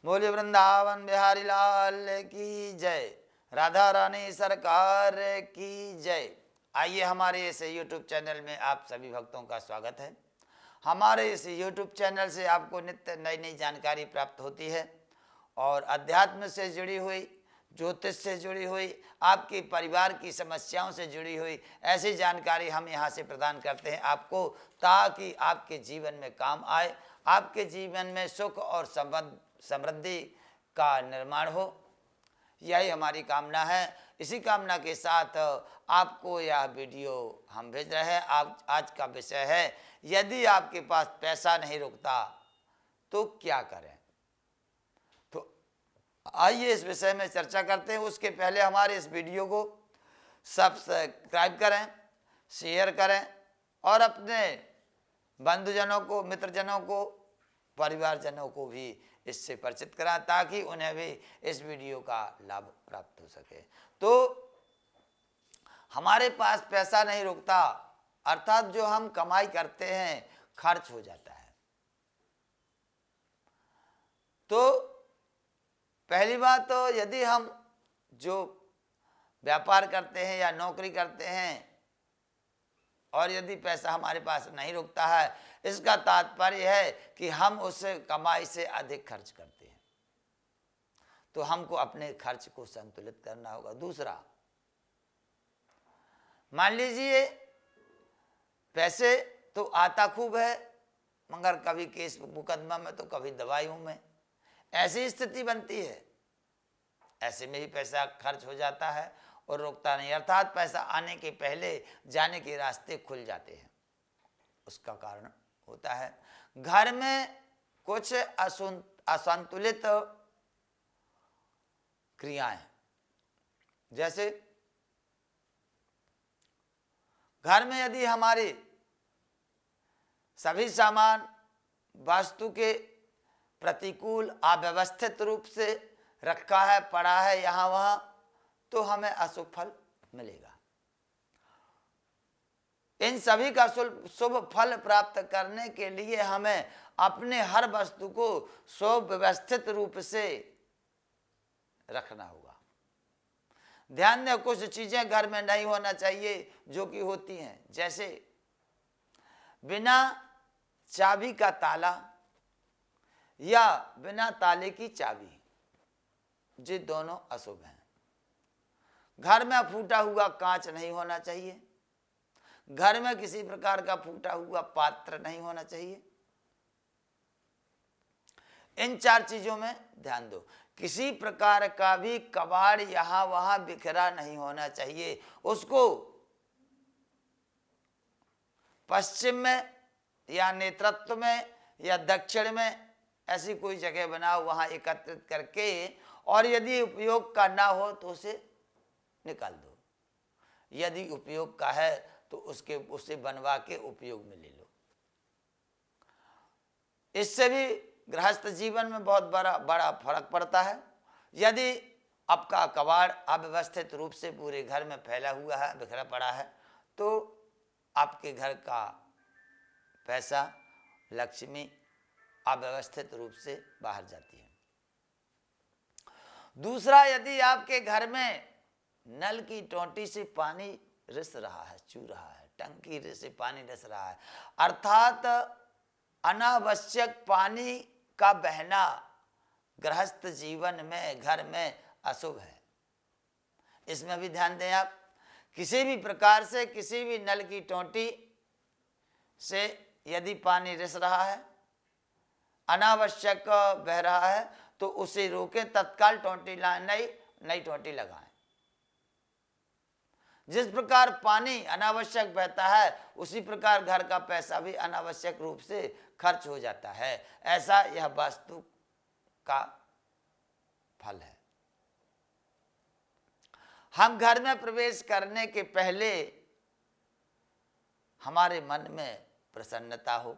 बोले वृंदावन बिहारी लाल की जय, राधा रानी सरकार की जय। आइए हमारे इस YouTube चैनल में आप सभी भक्तों का स्वागत है। हमारे इस YouTube चैनल से आपको नित्य नई नई जानकारी प्राप्त होती है और अध्यात्म से जुड़ी हुई, ज्योतिष से जुड़ी हुई, आपके परिवार की समस्याओं से जुड़ी हुई ऐसी जानकारी हम यहाँ से प्रदान करते हैं आपको, ताकि आपके जीवन में काम आए, आपके जीवन में सुख और समृद्धि का निर्माण हो। यही हमारी कामना है। इसी कामना के साथ आपको यह वीडियो हम भेज रहे हैं। आज का विषय है, यदि आपके पास पैसा नहीं रुकता तो क्या करें। तो आइए इस विषय में चर्चा करते हैं। उसके पहले हमारे इस वीडियो को सब्सक्राइब करें, शेयर करें और अपने बंधुजनों को, मित्रजनों को, परिवारजनों को भी इससे परिचित कराएं, ताकि उन्हें भी इस वीडियो का लाभ प्राप्त हो सके। तो हमारे पास पैसा नहीं रुकता, अर्थात जो हम कमाई करते हैं खर्च हो जाता है। तो पहली बात तो यदि हम जो व्यापार करते हैं या नौकरी करते हैं और यदि पैसा हमारे पास नहीं रुकता है, इसका तात्पर्य है कि हम उस कमाई से अधिक खर्च करते हैं। तो हमको अपने खर्च को संतुलित करना होगा। दूसरा, मान लीजिए पैसे तो आता खूब है, मगर कभी केस मुकदमा में तो कभी दवाइयों में, ऐसी स्थिति बनती है। ऐसे में ही पैसा खर्च हो जाता है और रुकता नहीं, अर्थात पैसा आने के पहले जाने के रास्ते खुल जाते हैं। उसका कारण होता है घर में कुछ असंतुलित क्रियाएं। जैसे घर में यदि हमारे सभी सामान वास्तु के प्रतिकूल अव्यवस्थित रूप से रखा है, पड़ा है यहाँ वहाँ, तो हमें अशुभ फल मिलेगा। इन सभी का शुभ फल प्राप्त करने के लिए हमें अपने हर वस्तु को सुव्यवस्थित रूप से रखना होगा। ध्यान दें, कुछ चीजें घर में नहीं होना चाहिए जो कि होती हैं। जैसे बिना चाबी का ताला या बिना ताले की चाबी, ये दोनों अशुभ हैं। घर में फूटा हुआ कांच नहीं होना चाहिए। घर में किसी प्रकार का फूटा हुआ पात्र नहीं होना चाहिए। इन चार चीजों में ध्यान दो। किसी प्रकार का भी कबाड़ यहां वहां बिखरा नहीं होना चाहिए। उसको पश्चिम में या नेतृत्व में या दक्षिण में ऐसी कोई जगह बनाओ, वहां एकत्रित करके, और यदि उपयोग का ना हो तो उसे निकाल दो। यदि उपयोग का है तो उसे बनवा के उपयोग में ले लो। इससे भी गृहस्थ जीवन में बहुत बड़ा फर्क पड़ता है। यदि आपका कबाड़ अव्यवस्थित रूप से पूरे घर में फैला हुआ है, बिखरा पड़ा है, तो आपके घर का पैसा, लक्ष्मी अव्यवस्थित रूप से बाहर जाती है। दूसरा, यदि आपके घर में नल की टोंटी से पानी रिस रहा है, चू रहा है, टंकी से पानी रिस रहा है, अर्थात अनावश्यक पानी का बहना गृहस्थ जीवन में, घर में अशुभ है। इसमें भी ध्यान दें आप। किसी भी प्रकार से किसी भी नल की टोंटी से यदि पानी रिस रहा है, अनावश्यक बह रहा है, तो उसे रोकें, तत्काल टोंटी नई टोंटी लगाएं। जिस प्रकार पानी अनावश्यक बहता है, उसी प्रकार घर का पैसा भी अनावश्यक रूप से खर्च हो जाता है। ऐसा यह वास्तु का फल है। हम घर में प्रवेश करने के पहले हमारे मन में प्रसन्नता हो।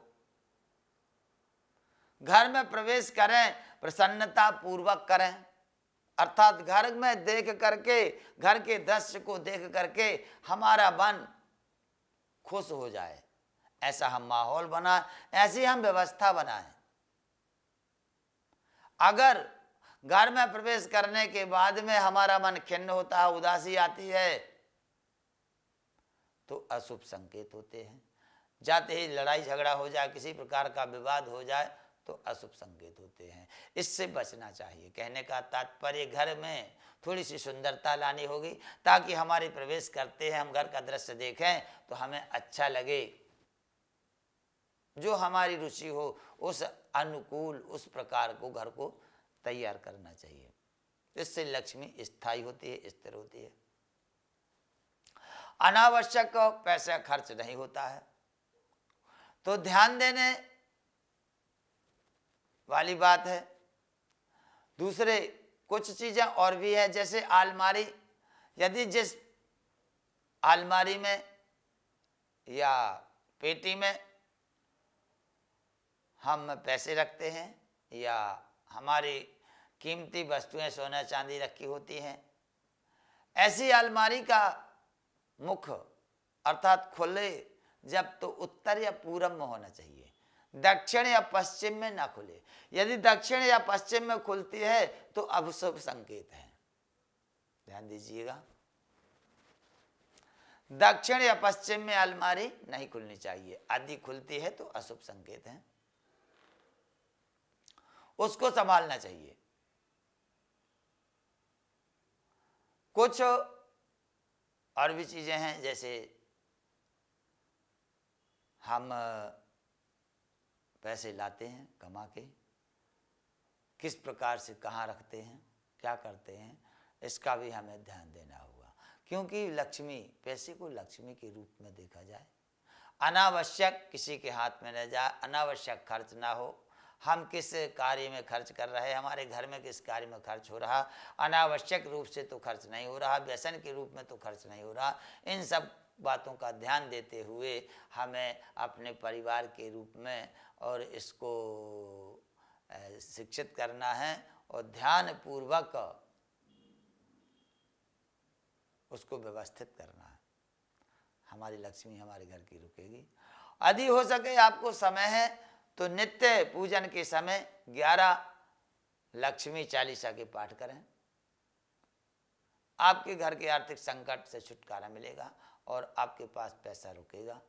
घर में प्रवेश करें, प्रसन्नता पूर्वक करें, अर्थात घर में देख करके, घर के दृश्य को देख करके हमारा मन खुश हो जाए, ऐसा हम माहौल बनाएं, ऐसी हम व्यवस्था बनाएं। अगर घर में प्रवेश करने के बाद में हमारा मन खिन्न होता है, उदासी आती है, तो अशुभ संकेत होते हैं। जाते ही लड़ाई झगड़ा हो जाए, किसी प्रकार का विवाद हो जाए, तो अशुभ संकेत होते हैं। इससे बचना चाहिए। कहने का तात्पर्य घर में थोड़ी सी सुंदरता लानी होगी, ताकि हमारे प्रवेश करते हैं हम घर का दृश्य देखें तो हमें अच्छा लगे, जो हमारी रुचि हो उस अनुकूल उस प्रकार को घर को तैयार करना चाहिए। इससे लक्ष्मी स्थायी होती है, स्थिर होती है। अनावश्यक पैसा खर्च नहीं होता है। तो ध्यान देने वाली बात है। दूसरे कुछ चीजें और भी है, जैसे अलमारी, यदि जिस अलमारी में या पेटी में हम पैसे रखते हैं या हमारी कीमती वस्तुएं सोना चांदी रखी होती हैं, ऐसी अलमारी का मुख अर्थात खुले जब तो उत्तर या पूरब में होना चाहिए, दक्षिण या पश्चिम में ना खुले। यदि दक्षिण या पश्चिम में खुलती है तो अशुभ संकेत है, ध्यान दीजिएगा। दक्षिण या पश्चिम में अलमारी नहीं खुलनी चाहिए। यदि खुलती है तो अशुभ संकेत है, उसको संभालना चाहिए। कुछ और भी चीजें हैं, जैसे हम पैसे लाते हैं कमा के, किस प्रकार से कहाँ रखते हैं, क्या करते हैं, इसका भी हमें ध्यान देना होगा। क्योंकि लक्ष्मी, पैसे को लक्ष्मी के रूप में देखा जाए, अनावश्यक किसी के हाथ में न जाए, अनावश्यक खर्च ना हो। हम किस कार्य में खर्च कर रहे हैं, हमारे घर में किस कार्य में खर्च हो रहा, अनावश्यक रूप से तो खर्च नहीं हो रहा, व्यसन के रूप में तो खर्च नहीं हो रहा। इन सब बातों का ध्यान देते हुए हमें अपने परिवार के रूप में और इसको शिक्षित करना है और ध्यान पूर्वक उसको व्यवस्थित करना है। हमारी लक्ष्मी हमारे घर की रुकेगी। यदि हो सके आपको समय है तो नित्य पूजन के समय 11 लक्ष्मी चालीसा के पाठ करें। आपके घर के आर्थिक संकट से छुटकारा मिलेगा और आपके पास पैसा रुकेगा,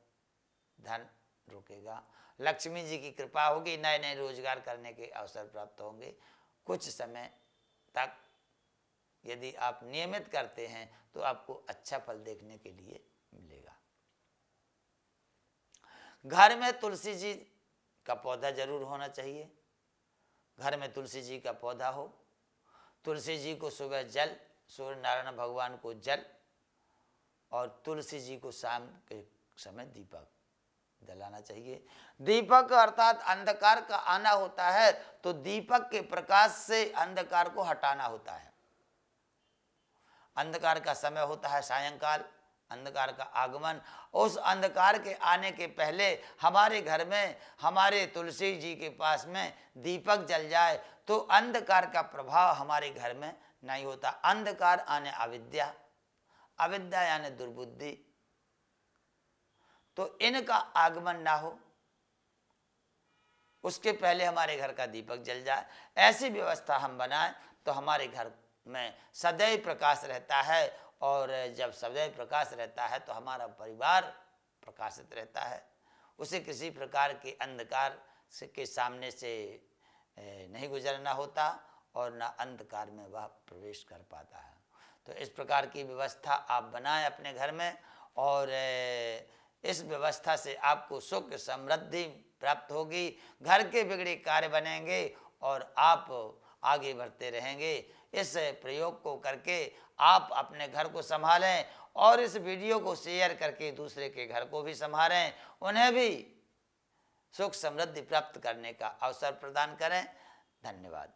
धन रुकेगा, लक्ष्मी जी की कृपा होगी, नए नए रोजगार करने के अवसर प्राप्त होंगे। कुछ समय तक यदि आप नियमित करते हैं तो आपको अच्छा फल देखने के लिए मिलेगा। घर में तुलसी जी का पौधा जरूर होना चाहिए। घर में तुलसी जी का पौधा हो, तुलसी जी को सुबह जल, सूर्य नारायण भगवान को जल और तुलसी जी को शाम के समय दीपक जलाना चाहिए। दीपक अर्थात अंधकार का आना होता है, तो दीपक के प्रकाश से अंधकार को हटाना होता है। अंधकार का समय होता है सायंकाल, अंधकार का आगमन। उस अंधकार के आने के पहले हमारे घर में, हमारे तुलसी जी के पास में दीपक जल जाए तो अंधकार का प्रभाव हमारे घर में नहीं होता। अंधकार आने अविद्या, अविद्या यानी दुर्बुद्धि, तो इनका आगमन ना हो, उसके पहले हमारे घर का दीपक जल जाए। ऐसी व्यवस्था हम बनाएं तो हमारे घर में सदैव प्रकाश रहता है, और जब सदैव प्रकाश रहता है तो हमारा परिवार प्रकाशित रहता है। उसे किसी प्रकार के अंधकार के सामने से नहीं गुजरना होता और न अंधकार में वह प्रवेश कर पाता है। तो इस प्रकार की व्यवस्था आप बनाएं अपने घर में, और इस व्यवस्था से आपको सुख समृद्धि प्राप्त होगी, घर के बिगड़े कार्य बनेंगे और आप आगे बढ़ते रहेंगे। इस प्रयोग को करके आप अपने घर को संभालें और इस वीडियो को शेयर करके दूसरे के घर को भी संभालें, उन्हें भी सुख समृद्धि प्राप्त करने का अवसर प्रदान करें। धन्यवाद।